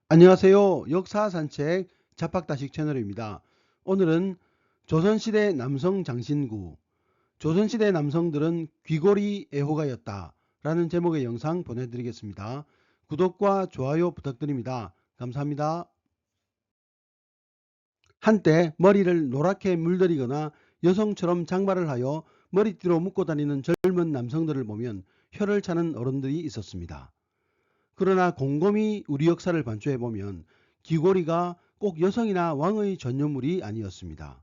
안녕하세요. 역사산책 잡학다식 채널입니다. 오늘은 조선시대 남성 장신구, 조선시대 남성들은 귀걸이 애호가였다 라는 제목의 영상 보내드리겠습니다. 구독과 좋아요 부탁드립니다. 감사합니다. 한때 머리를 노랗게 물들이거나 여성처럼 장발을 하여 머리띠로 묶고 다니는 젊은 남성들을 보면 혀를 차는 어른들이 있었습니다. 그러나 곰곰이 우리 역사를 반추해보면 귀걸이가 꼭 여성이나 왕의 전유물이 아니었습니다.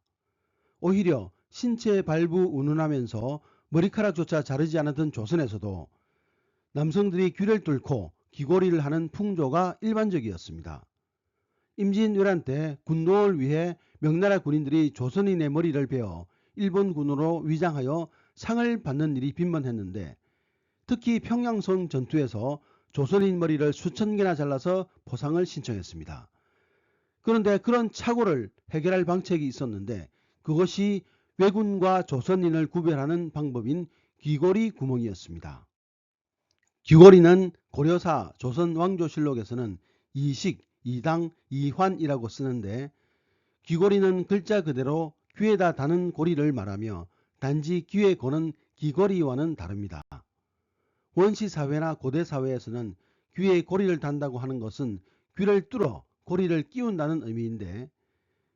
오히려 신체 발부 운운하면서 머리카락조차 자르지 않았던 조선에서도 남성들이 귀를 뚫고 귀걸이를 하는 풍조가 일반적이었습니다. 임진왜란 때 군동을 위해 명나라 군인들이 조선인의 머리를 베어 일본군으로 위장하여 상을 받는 일이 빈번했는데, 특히 평양성 전투에서 조선인 머리를 수천 개나 잘라서 포상을 신청했습니다. 그런데 그런 착오를 해결할 방책이 있었는데, 그것이 왜군과 조선인을 구별하는 방법인 귀걸이 구멍이었습니다. 귀걸이는 고려사 조선왕조실록에서는 이식, 이당, 이환이라고 쓰는데, 귀걸이는 글자 그대로 귀에다 다는 고리를 말하며 단지 귀에 거는 귀걸이와는 다릅니다. 원시사회나 고대사회에서는 귀에 고리를 단다고 하는 것은 귀를 뚫어 고리를 끼운다는 의미인데,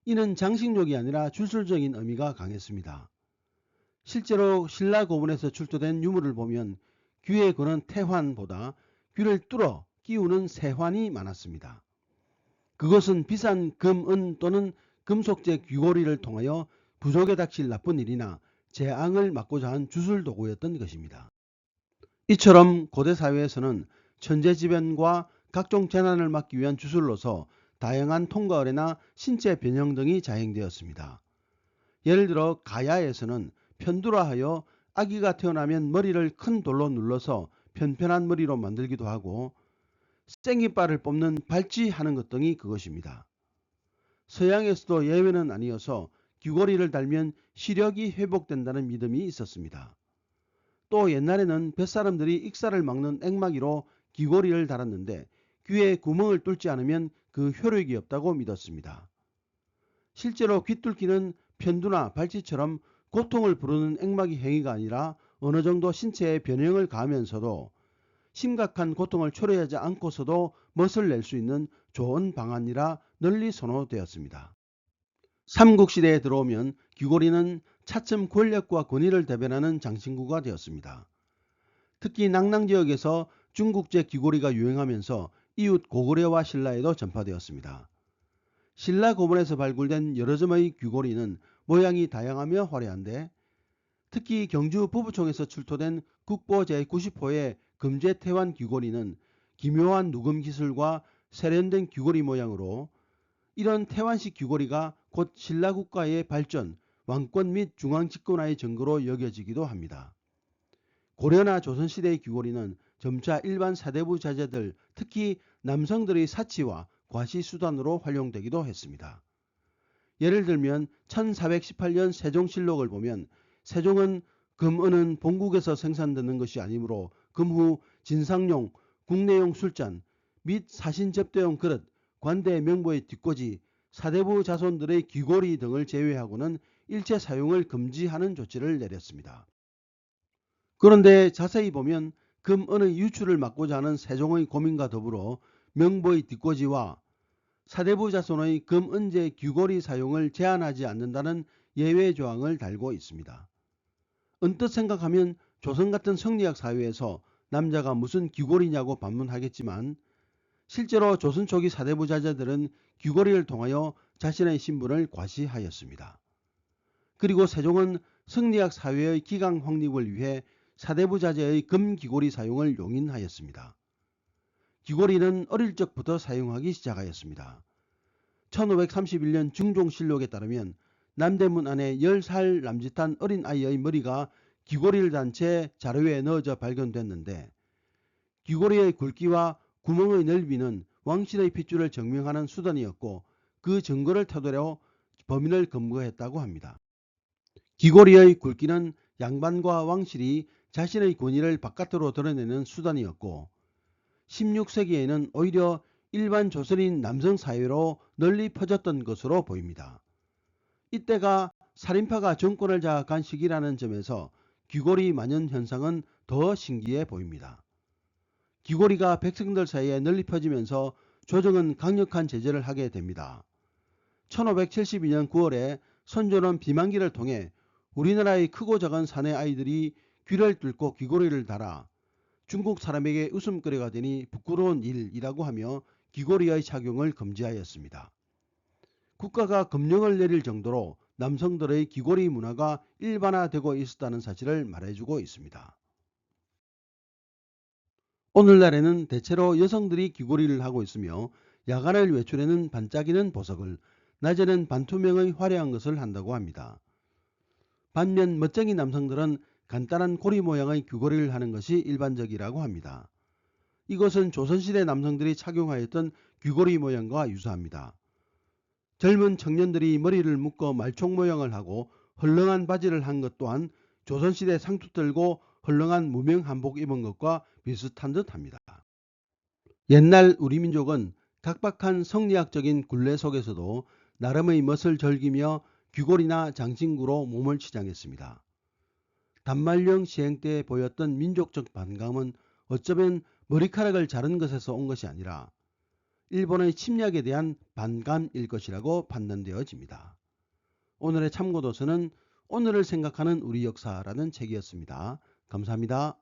이는 장식용이 아니라 주술적인 의미가 강했습니다. 실제로 신라 고문에서 출토된 유물을 보면 귀에 거는 태환보다 귀를 뚫어 끼우는 세환이 많았습니다. 그것은 비싼 금, 은 또는 금속재 귀고리를 통하여 부족에 닥칠 나쁜 일이나 재앙을 막고자 한 주술 도구였던 것입니다. 이처럼 고대사회에서는 천재지변과 각종 재난을 막기 위한 주술로서 다양한 통과의례나 신체 변형 등이 자행되었습니다. 예를 들어 가야에서는 편두라하여 아기가 태어나면 머리를 큰 돌로 눌러서 편편한 머리로 만들기도 하고, 생이빨을 뽑는 발찌하는 것 등이 그것입니다. 서양에서도 예외는 아니어서 귀걸이를 달면 시력이 회복된다는 믿음이 있었습니다. 또 옛날에는 뱃사람들이 익사를 막는 앵마기로 귀걸이를 달았는데, 귀에 구멍을 뚫지 않으면 그 효력이 없다고 믿었습니다. 실제로 귀뚫기는 편두나 발치처럼 고통을 부르는 앵마기 행위가 아니라 어느 정도 신체에 변형을 가하면서도 심각한 고통을 초래하지 않고서도 멋을 낼 수 있는 좋은 방안이라 널리 선호되었습니다. 삼국시대에 들어오면 귀걸이는 차츰 권력과 권위를 대변하는 장신구가 되었습니다. 특히 낙랑지역에서 중국제 귀걸이가 유행하면서 이웃 고구려와 신라에도 전파되었습니다. 신라 고문에서 발굴된 여러 점의 귀걸이는 모양이 다양하며 화려한데, 특히 경주 부부총에서 출토된 국보 제90호의 금제태환 귀걸이는 기묘한 누금 기술과 세련된 귀걸이 모양으로, 이런 태환식 귀걸이가 곧 신라 국가의 발전, 왕권 및 중앙 집권화의 증거로 여겨지기도 합니다. 고려나 조선시대의 귀걸이는 점차 일반 사대부 자제들, 특히 남성들의 사치와 과시 수단으로 활용되기도 했습니다. 예를 들면 1418년 세종실록을 보면 세종은 금은은 본국에서 생산되는 것이 아니므로 금후 진상용, 국내용 술잔 및 사신 접대용 그릇, 관대 명부의 뒷꽂이, 사대부 자손들의 귀걸이 등을 제외하고는 일체 사용을 금지하는 조치를 내렸습니다. 그런데 자세히 보면 금은의 유출을 막고자 하는 세종의 고민과 더불어 명부의 뒷꽂이와 사대부 자손의 금은제 귀걸이 사용을 제한하지 않는다는 예외 조항을 달고 있습니다. 언뜻 생각하면 조선 같은 성리학 사회에서 남자가 무슨 귀걸이냐고 반문하겠지만, 실제로 조선 초기 사대부 자제들은 귀걸이를 통하여 자신의 신분을 과시하였습니다. 그리고 세종은 성리학 사회의 기강 확립을 위해 사대부 자제의 금 귀걸이 사용을 용인하였습니다. 귀걸이는 어릴 적부터 사용하기 시작하였습니다. 1531년 중종실록에 따르면 남대문 안에 10살 남짓한 어린 아이의 머리가 귀걸이를 단 채 자루에 넣어져 발견됐는데, 귀걸이의 굵기와 구멍의 넓이는 왕실의 핏줄을 증명하는 수단이었고, 그 증거를 토대로 범인을 검거했다고 합니다. 귀걸이의 굵기는 양반과 왕실이 자신의 권위를 바깥으로 드러내는 수단이었고, 16세기에는 오히려 일반 조선인 남성 사회로 널리 퍼졌던 것으로 보입니다. 이때가 살인파가 정권을 장악한 시기라는 점에서 귀골이 만연 현상은 더 신기해 보입니다. 귀골이가 백성들 사이에 널리 퍼지면서 조정은 강력한 제재를 하게 됩니다. 1572년 9월에 선조는 비만기를 통해 우리나라의 크고 작은 사내 아이들이 귀를 뚫고 귀고리를 달아 중국 사람에게 웃음거리가 되니 부끄러운 일이라고 하며 귀고리의 착용을 금지하였습니다. 국가가 금령을 내릴 정도로 남성들의 귀고리 문화가 일반화되고 있었다는 사실을 말해주고 있습니다. 오늘날에는 대체로 여성들이 귀고리를 하고 있으며 야간을 외출에는 반짝이는 보석을, 낮에는 반투명의 화려한 것을 한다고 합니다. 반면 멋쟁이 남성들은 간단한 고리 모양의 귀고리를 하는 것이 일반적이라고 합니다. 이것은 조선시대 남성들이 착용하였던 귀고리 모양과 유사합니다. 젊은 청년들이 머리를 묶어 말총 모양을 하고 헐렁한 바지를 한 것 또한 조선시대 상투 떨고 헐렁한 무명 한복 입은 것과 비슷한 듯합니다. 옛날 우리 민족은 각박한 성리학적인 굴레 속에서도 나름의 멋을 즐기며 귀골이나 장신구로 몸을 치장했습니다. 단말령 시행 때 보였던 민족적 반감은 어쩌면 머리카락을 자른 것에서 온 것이 아니라 일본의 침략에 대한 반감일 것이라고 판단되어집니다. 오늘의 참고도서는 오늘을 생각하는 우리 역사라는 책이었습니다. 감사합니다.